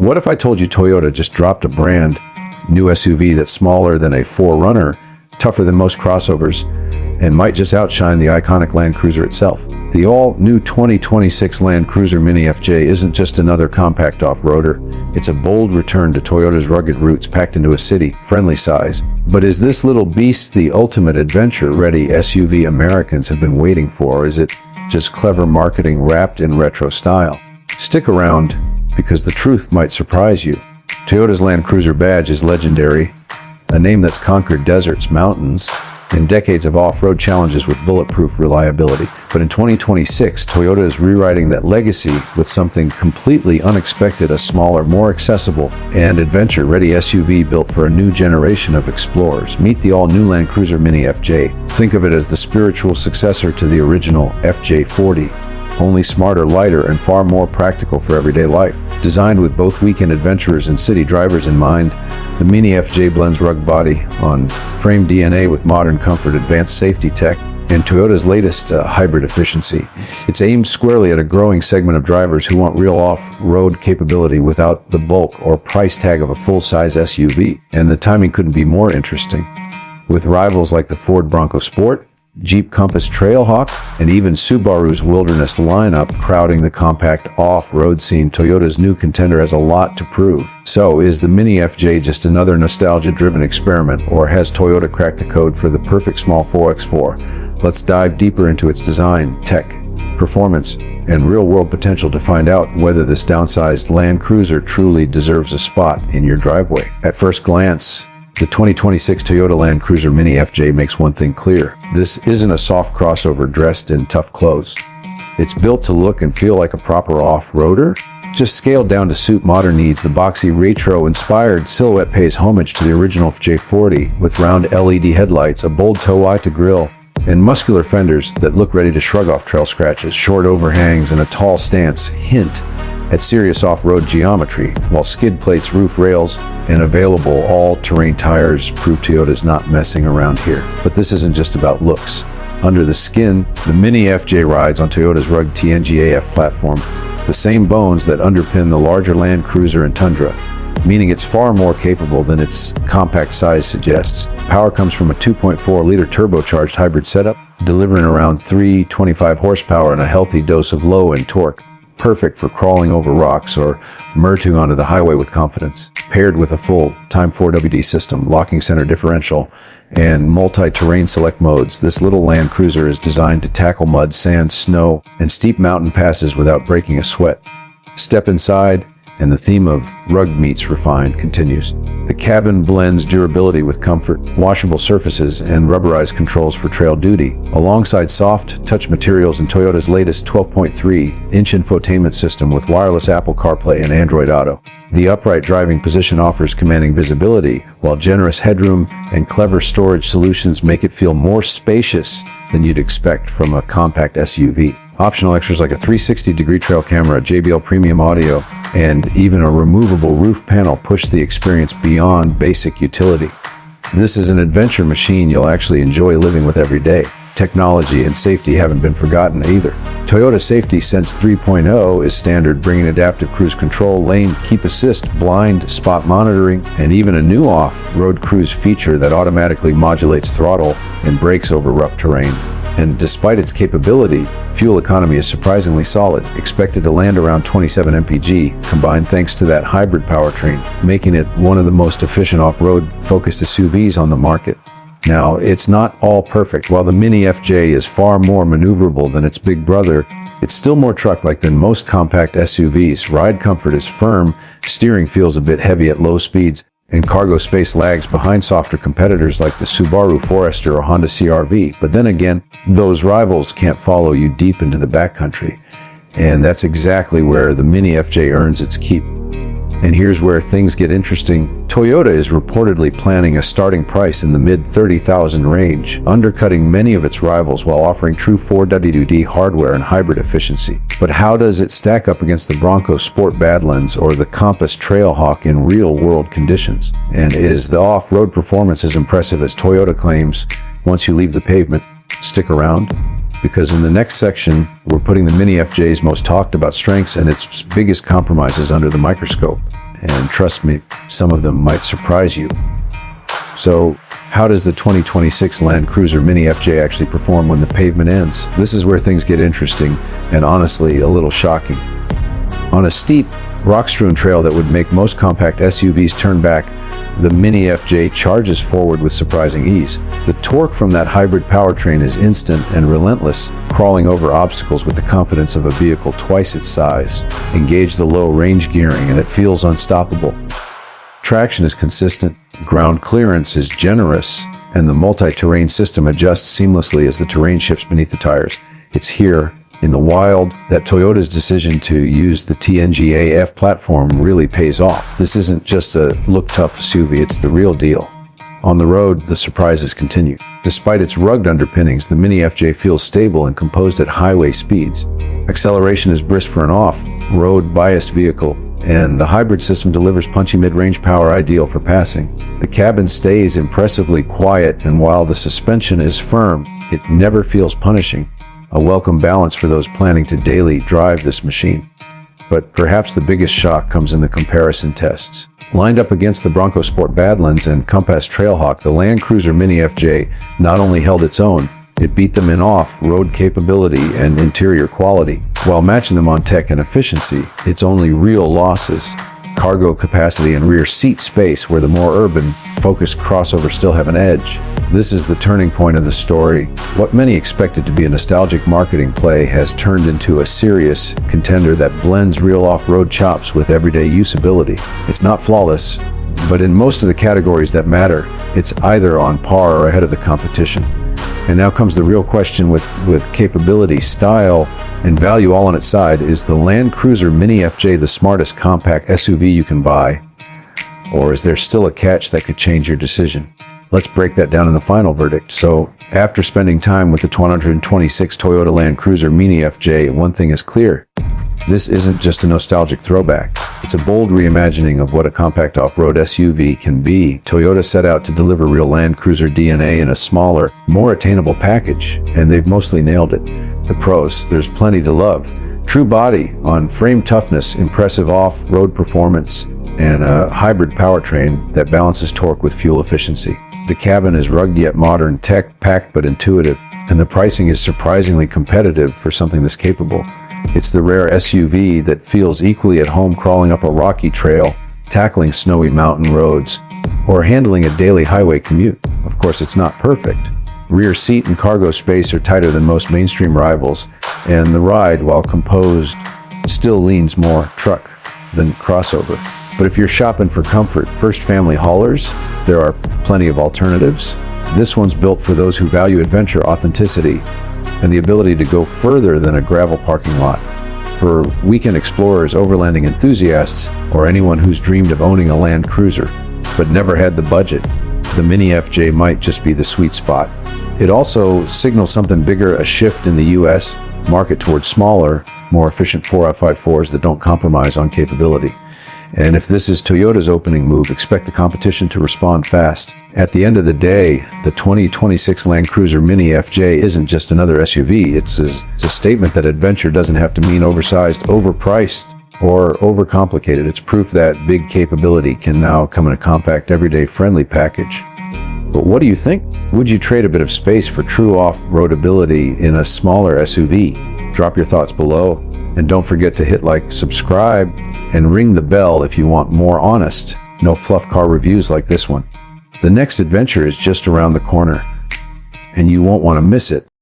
What if I told you Toyota just dropped a brand new SUV that's smaller than a 4Runner, tougher than most crossovers, and might just outshine the iconic Land Cruiser itself? The all-new 2026 Land Cruiser Mini FJ isn't just another compact off-roader. It's a bold return to Toyota's rugged roots packed into a city-friendly size. But is this little beast the ultimate adventure-ready SUV Americans have been waiting for, or is it just clever marketing wrapped in retro style? Stick around, because the truth might surprise you. Toyota's Land Cruiser badge is legendary, a name that's conquered deserts, mountains, and decades of off-road challenges with bulletproof reliability. But in 2026, Toyota is rewriting that legacy with something completely unexpected: a smaller, more accessible, and adventure-ready SUV built for a new generation of explorers. Meet the all-new Land Cruiser Mini FJ. Think of it as the spiritual successor to the original FJ40. Only smarter, lighter, and far more practical for everyday life. Designed with both weekend adventurers and city drivers in mind, the Mini FJ blends rugged body on frame DNA with modern comfort, advanced safety tech, and Toyota's latest hybrid efficiency. It's aimed squarely at a growing segment of drivers who want real off-road capability without the bulk or price tag of a full-size SUV. And the timing couldn't be more interesting. With rivals like the Ford Bronco Sport, Jeep Compass Trailhawk, and even Subaru's Wilderness lineup crowding the compact off-road scene, Toyota's new contender has a lot to prove. So, is the Mini FJ just another nostalgia-driven experiment, or has Toyota cracked the code for the perfect small 4x4? Let's dive deeper into its design, tech, performance, and real-world potential to find out whether this downsized Land Cruiser truly deserves a spot in your driveway. At first glance, the 2026 Toyota Land Cruiser Mini FJ makes one thing clear. This isn't a soft crossover dressed in tough clothes. It's built to look and feel like a proper off-roader, just scaled down to suit modern needs. The boxy, retro-inspired silhouette pays homage to the original FJ40 with round LED headlights, a bold toe-eye-to grille, and muscular fenders that look ready to shrug off trail scratches. Short overhangs and a tall stance hint at serious off-road geometry, while skid plates, roof rails, and available all-terrain tires prove Toyota's not messing around here. But this isn't just about looks. Under the skin, the Mini FJ rides on Toyota's rugged TNGA-F platform, the same bones that underpin the larger Land Cruiser and Tundra, meaning it's far more capable than its compact size suggests. Power comes from a 2.4-liter turbocharged hybrid setup, delivering around 325 horsepower and a healthy dose of low-end torque, perfect for crawling over rocks or merging onto the highway with confidence. Paired with a full Time 4WD system, locking center differential, and multi-terrain select modes, this little Land Cruiser is designed to tackle mud, sand, snow, and steep mountain passes without breaking a sweat. Step inside, and the theme of rugged meets refined continues. The cabin blends durability with comfort, washable surfaces, and rubberized controls for trail duty, alongside soft touch materials and Toyota's latest 12.3-inch infotainment system with wireless Apple CarPlay and Android Auto. The upright driving position offers commanding visibility, while generous headroom and clever storage solutions make it feel more spacious than you'd expect from a compact SUV. Optional extras like a 360-degree trail camera, JBL premium audio, and even a removable roof panel push the experience beyond basic utility. This is an adventure machine you'll actually enjoy living with every day. Technology and safety haven't been forgotten either. Toyota Safety Sense 3.0 is standard, bringing adaptive cruise control, lane keep assist, blind spot monitoring, and even a new off-road cruise feature that automatically modulates throttle and brakes over rough terrain. And despite its capability, fuel economy is surprisingly solid, expected to land around 27 mpg combined thanks to that hybrid powertrain, making it one of the most efficient off-road focused SUVs on the market. Now, it's not all perfect. While the Mini FJ is far more maneuverable than its big brother, it's still more truck-like than most compact SUVs. Ride comfort is firm, steering feels a bit heavy at low speeds, and cargo space lags behind softer competitors like the Subaru Forester or Honda CR-V. But then again, those rivals can't follow you deep into the backcountry. And that's exactly where the Mini FJ earns its keep. And here's where things get interesting. Toyota is reportedly planning a starting price in the mid-30,000 range, undercutting many of its rivals while offering true 4WD hardware and hybrid efficiency. But how does it stack up against the Bronco Sport Badlands or the Compass Trailhawk in real-world conditions? And is the off-road performance as impressive as Toyota claims once you leave the pavement? Stick around, because in the next section, we're putting the Mini FJ's most talked about strengths and its biggest compromises under the microscope. and trust me, some of them might surprise you. So, how does the 2026 Land Cruiser Mini FJ actually perform when the pavement ends? This is where things get interesting and honestly a little shocking. On a steep, rock-strewn trail that would make most compact SUVs turn back, the Mini FJ charges forward with surprising ease. The torque from that hybrid powertrain is instant and relentless, crawling over obstacles with the confidence of a vehicle twice its size. Engage the low range gearing and it feels unstoppable. Traction is consistent, ground clearance is generous, and the multi-terrain system adjusts seamlessly as the terrain shifts beneath the tires. It's here, in the wild, that Toyota's decision to use the TNGA-F platform really pays off. This isn't just a look-tough SUV, it's the real deal. On the road, the surprises continue. Despite its rugged underpinnings, the Mini FJ feels stable and composed at highway speeds. Acceleration is brisk for an off-road biased vehicle, and the hybrid system delivers punchy mid-range power ideal for passing. The cabin stays impressively quiet, and while the suspension is firm, it never feels punishing. A welcome balance for those planning to daily drive this machine. But perhaps the biggest shock comes in the comparison tests. Lined up against the Bronco Sport Badlands and Compass Trailhawk, the Land Cruiser Mini FJ not only held its own, it beat them in off-road capability and interior quality. While matching them on tech and efficiency, its only real losses, cargo capacity and rear seat space, where the more urban, focused crossovers still have an edge. This is the turning point of the story. What many expected to be a nostalgic marketing play has turned into a serious contender that blends real off-road chops with everyday usability. It's not flawless, but in most of the categories that matter, it's either on par or ahead of the competition. And now comes the real question with capability, style, and value all on its side. Is the Land Cruiser Mini FJ the smartest compact SUV you can buy? Or is there still a catch that could change your decision? Let's break that down in the final verdict. So, after spending time with the 2026 Toyota Land Cruiser Mini FJ, one thing is clear. This isn't just a nostalgic throwback. It's a bold reimagining of what a compact off-road SUV can be. Toyota set out to deliver real Land Cruiser DNA in a smaller, more attainable package, and they've mostly nailed it. The pros, there's plenty to love. True body on frame toughness, impressive off-road performance, and a hybrid powertrain that balances torque with fuel efficiency. The cabin is rugged yet modern, tech-packed but intuitive, and the pricing is surprisingly competitive for something this capable. It's the rare SUV that feels equally at home crawling up a rocky trail, tackling snowy mountain roads, or handling a daily highway commute. Of course, it's not perfect. Rear seat and cargo space are tighter than most mainstream rivals, and the ride, while composed, still leans more truck than crossover. But if you're shopping for comfort, first family haulers, there are plenty of alternatives. This one's built for those who value adventure, authenticity, and the ability to go further than a gravel parking lot. For weekend explorers, overlanding enthusiasts, or anyone who's dreamed of owning a Land Cruiser, but never had the budget, the Mini FJ might just be the sweet spot. It also signals something bigger, a shift in the US market towards smaller, more efficient 4x54s that don't compromise on capability. And if this is Toyota's opening move, expect the competition to respond fast. At the end of the day, the 2026 Land Cruiser Mini FJ isn't just another SUV. It's a statement that adventure doesn't have to mean oversized, overpriced, or overcomplicated. It's proof that big capability can now come in a compact, everyday friendly package. But what do you think? Would you trade a bit of space for true off-road ability in a smaller SUV? Drop your thoughts below, and don't forget to hit like, subscribe, and ring the bell if you want more honest, no fluff car reviews like this one. The next adventure is just around the corner, and you won't want to miss it.